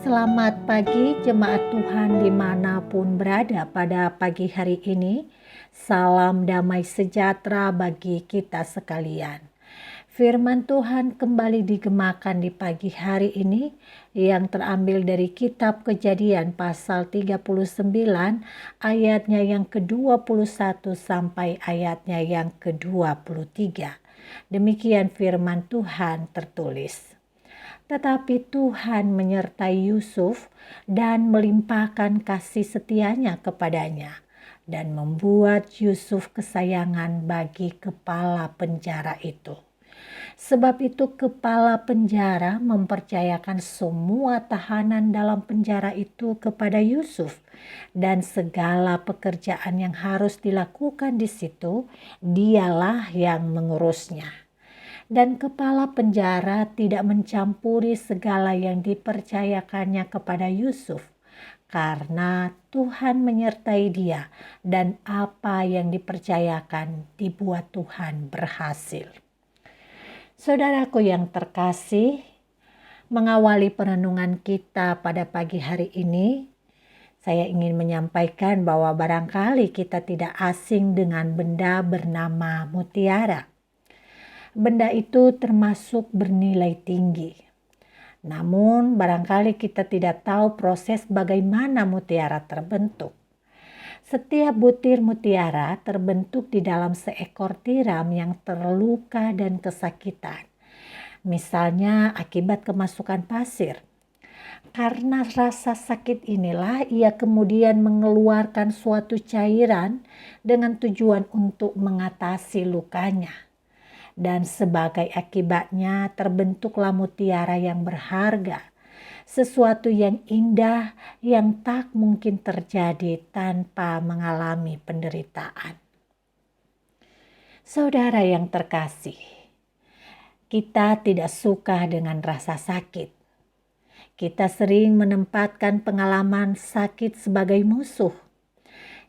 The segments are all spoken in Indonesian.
Selamat pagi jemaat Tuhan dimanapun berada pada pagi hari ini. Salam damai sejahtera bagi kita sekalian. Firman Tuhan kembali digemakan di pagi hari ini yang terambil dari kitab Kejadian pasal 39 ayatnya yang ke-21 sampai ayatnya yang ke-23. Demikian firman Tuhan tertulis. Tetapi Tuhan menyertai Yusuf dan melimpahkan kasih setianya kepadanya dan membuat Yusuf kesayangan bagi kepala penjara itu. Sebab itu kepala penjara mempercayakan semua tahanan dalam penjara itu kepada Yusuf, dan segala pekerjaan yang harus dilakukan di situ dialah yang mengurusnya. Dan kepala penjara tidak mencampuri segala yang dipercayakannya kepada Yusuf, karena Tuhan menyertai dia dan apa yang dipercayakan dibuat Tuhan berhasil. Saudaraku yang terkasih, mengawali perenungan kita pada pagi hari ini, saya ingin menyampaikan bahwa barangkali kita tidak asing dengan benda bernama mutiara. Benda itu termasuk bernilai tinggi. Namun barangkali kita tidak tahu proses bagaimana mutiara terbentuk. Setiap butir mutiara terbentuk di dalam seekor tiram yang terluka dan kesakitan. Misalnya akibat kemasukan pasir. Karena rasa sakit inilah ia kemudian mengeluarkan suatu cairan dengan tujuan untuk mengatasi lukanya. Dan sebagai akibatnya terbentuklah mutiara yang berharga, sesuatu yang indah yang tak mungkin terjadi tanpa mengalami penderitaan. Saudara yang terkasih, kita tidak suka dengan rasa sakit. Kita sering menempatkan pengalaman sakit sebagai musuh.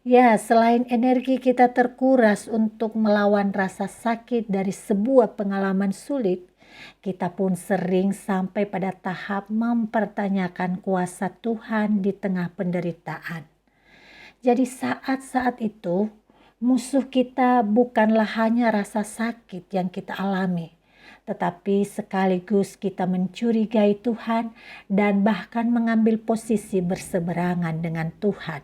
Ya, selain energi kita terkuras untuk melawan rasa sakit dari sebuah pengalaman sulit, kita pun sering sampai pada tahap mempertanyakan kuasa Tuhan di tengah penderitaan. Jadi saat-saat itu, musuh kita bukanlah hanya rasa sakit yang kita alami, tetapi sekaligus kita mencurigai Tuhan dan bahkan mengambil posisi berseberangan dengan Tuhan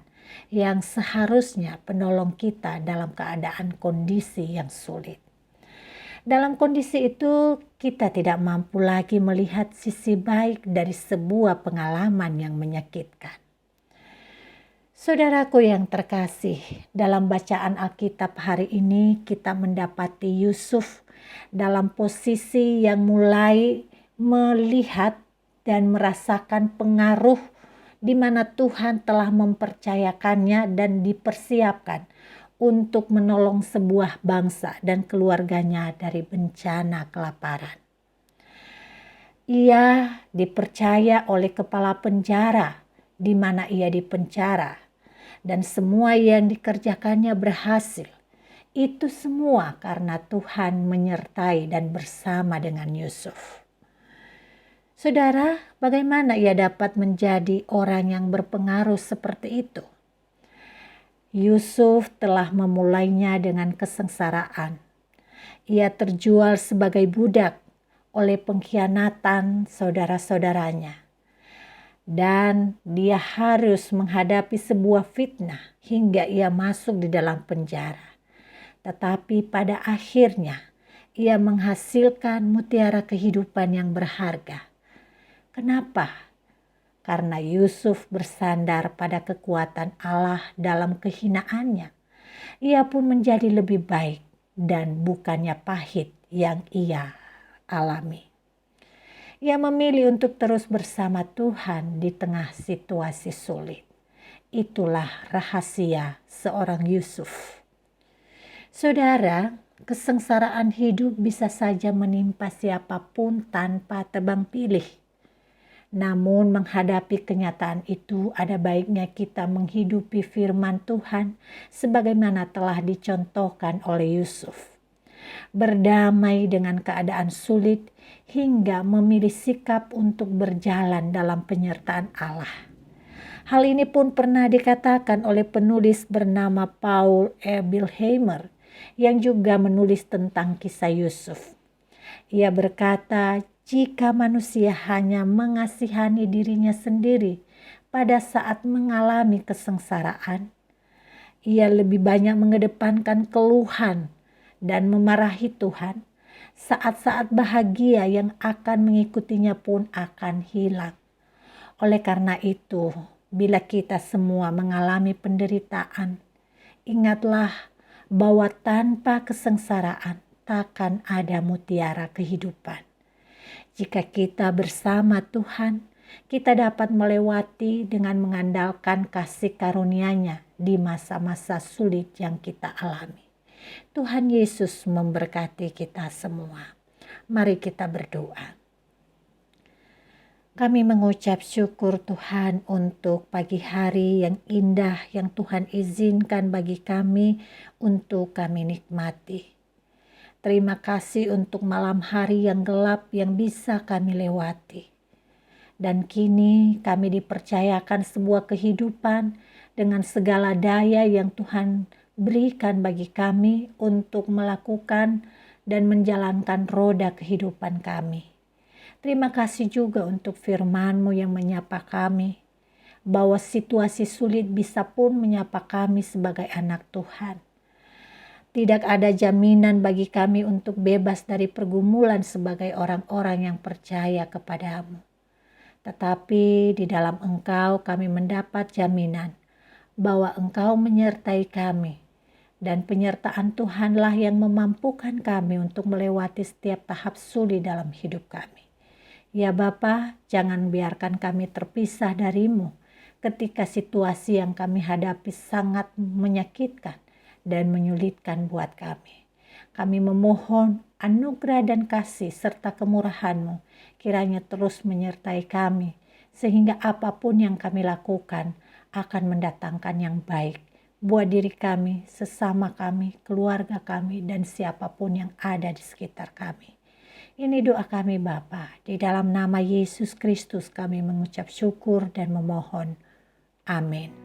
yang seharusnya penolong kita dalam keadaan kondisi yang sulit. Dalam kondisi itu, kita tidak mampu lagi melihat sisi baik dari sebuah pengalaman yang menyakitkan. Saudaraku yang terkasih, dalam bacaan Alkitab hari ini kita mendapati Yusuf dalam posisi yang mulai melihat dan merasakan pengaruh di mana Tuhan telah mempercayakannya dan dipersiapkan untuk menolong sebuah bangsa dan keluarganya dari bencana kelaparan. Ia dipercaya oleh kepala penjara di mana ia dipenjara, dan semua yang dikerjakannya berhasil. Itu semua karena Tuhan menyertai dan bersama dengan Yusuf. Saudara, bagaimana ia dapat menjadi orang yang berpengaruh seperti itu? Yusuf telah memulainya dengan kesengsaraan. Ia terjual sebagai budak oleh pengkhianatan saudara-saudaranya. Dan dia harus menghadapi sebuah fitnah hingga ia masuk di dalam penjara. Tetapi pada akhirnya ia menghasilkan mutiara kehidupan yang berharga. Kenapa? Karena Yusuf bersandar pada kekuatan Allah dalam kehinaannya. Ia pun menjadi lebih baik dan bukannya pahit yang ia alami. Ia memilih untuk terus bersama Tuhan di tengah situasi sulit. Itulah rahasia seorang Yusuf. Saudara, kesengsaraan hidup bisa saja menimpa siapapun tanpa tebang pilih. Namun menghadapi kenyataan itu ada baiknya kita menghidupi firman Tuhan sebagaimana telah dicontohkan oleh Yusuf. berdamai dengan keadaan sulit, hingga memilih sikap untuk berjalan dalam penyertaan Allah. Hal ini pun pernah dikatakan oleh penulis bernama Paul Ebilheimer yang juga menulis tentang kisah Yusuf. Ia berkata, jika manusia hanya mengasihani dirinya sendiri pada saat mengalami kesengsaraan, ia lebih banyak mengedepankan keluhan dan memarahi Tuhan. Saat-saat bahagia yang akan mengikutinya pun akan hilang. Oleh karena itu, bila kita semua mengalami penderitaan, ingatlah bahwa tanpa kesengsaraan takkan ada mutiara kehidupan. Jika kita bersama Tuhan, kita dapat melewati dengan mengandalkan kasih karunia-Nya di masa-masa sulit yang kita alami. Tuhan Yesus memberkati kita semua. Mari kita berdoa. Kami mengucap syukur Tuhan untuk pagi hari yang indah yang Tuhan izinkan bagi kami untuk kami nikmati. Terima kasih untuk malam hari yang gelap yang bisa kami lewati. Dan kini kami dipercayakan sebuah kehidupan dengan segala daya yang Tuhan berikan bagi kami untuk melakukan dan menjalankan roda kehidupan kami. Terima kasih juga untuk firman-Mu yang menyapa kami, bahwa situasi sulit bisa pun menyapa kami sebagai anak Tuhan. Tidak ada jaminan bagi kami untuk bebas dari pergumulan sebagai orang-orang yang percaya kepadamu. Tetapi di dalam Engkau kami mendapat jaminan bahwa Engkau menyertai kami. Dan penyertaan Tuhanlah yang memampukan kami untuk melewati setiap tahap sulit dalam hidup kami. Ya Bapa, jangan biarkan kami terpisah darimu ketika situasi yang kami hadapi sangat menyakitkan dan menyulitkan buat kami. Kami memohon anugerah dan kasih serta kemurahan-Mu kiranya terus menyertai kami, sehingga apapun yang kami lakukan akan mendatangkan yang baik buat diri kami, sesama kami, keluarga kami, dan siapapun yang ada di sekitar kami. Ini doa kami Bapa, di dalam nama Yesus Kristus kami mengucap syukur dan memohon. Amin.